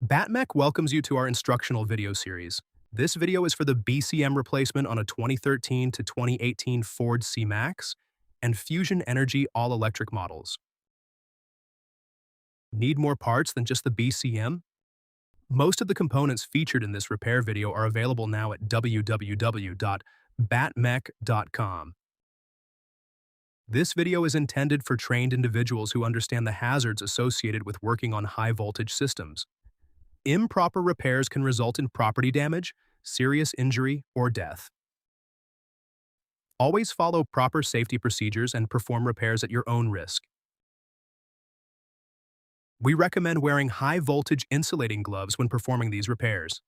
BattMech welcomes you to our instructional video series. This video is for the BCM replacement on a 2013 to 2018 Ford C-Max and Fusion Energy all-electric models. Need more parts than just the BCM? Most of the components featured in this repair video are available now at www.battmech.com. This video is intended for trained individuals who understand the hazards associated with working on high-voltage systems. Improper repairs can result in property damage, serious injury, or death. Always follow proper safety procedures and perform repairs at your own risk. We recommend wearing high-voltage insulating gloves when performing these repairs.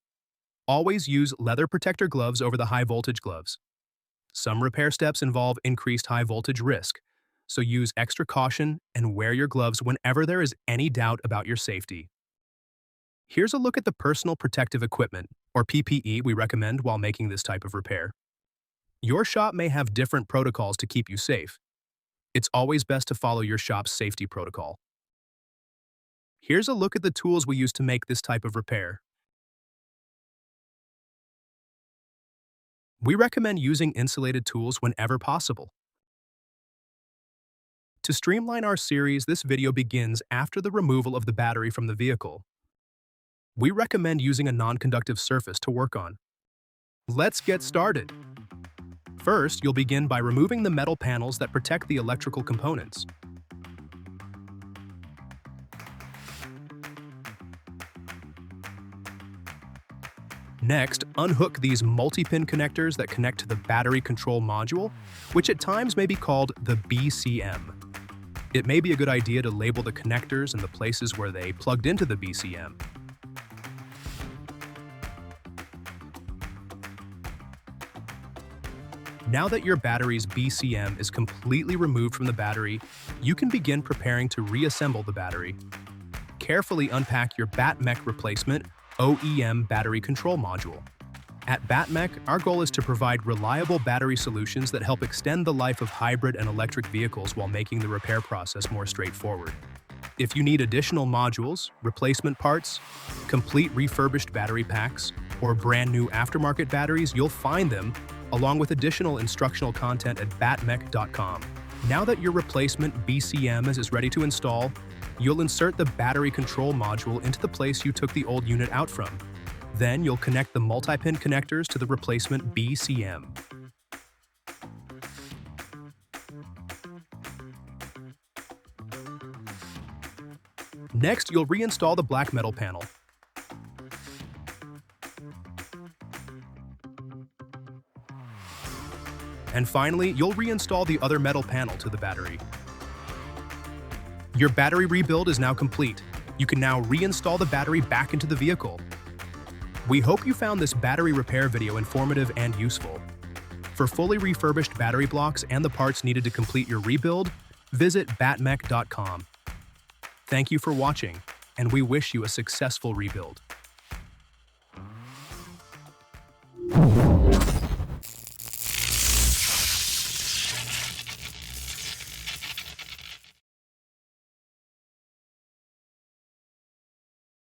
Always use leather protector gloves over the high-voltage gloves. Some repair steps involve increased high-voltage risk, so use extra caution and wear your gloves whenever there is any doubt about your safety. Here's a look at the personal protective equipment, or PPE, we recommend while making this type of repair. Your shop may have different protocols to keep you safe. It's always best to follow your shop's safety protocol. Here's a look at the tools we use to make this type of repair. We recommend using insulated tools whenever possible. To streamline our series, this video begins after the removal of the battery from the vehicle. We recommend using a non-conductive surface to work on. Let's get started. First, you'll begin by removing the metal panels that protect the electrical components. Next, unhook these multi-pin connectors that connect to the battery control module, which at times may be called the BCM. It may be a good idea to label the connectors and the places where they plugged into the BCM. Now that your battery's BCM is completely removed from the battery, you can begin preparing to reassemble the battery. Carefully unpack your BattMech replacement OEM battery control module. At BattMech, our goal is to provide reliable battery solutions that help extend the life of hybrid and electric vehicles while making the repair process more straightforward. If you need additional modules, replacement parts, complete refurbished battery packs, or brand new aftermarket batteries, you'll find them along with additional instructional content at battmech.com. Now that your replacement BCM is ready to install, you'll insert the battery control module into the place you took the old unit out from. Then you'll connect the multi-pin connectors to the replacement BCM. Next, you'll reinstall the black metal panel. And finally, you'll reinstall the other metal panel to the battery. Your battery rebuild is now complete. You can now reinstall the battery back into the vehicle. We hope you found this battery repair video informative and useful. For fully refurbished battery blocks and the parts needed to complete your rebuild, visit battmech.com. Thank you for watching, and we wish you a successful rebuild.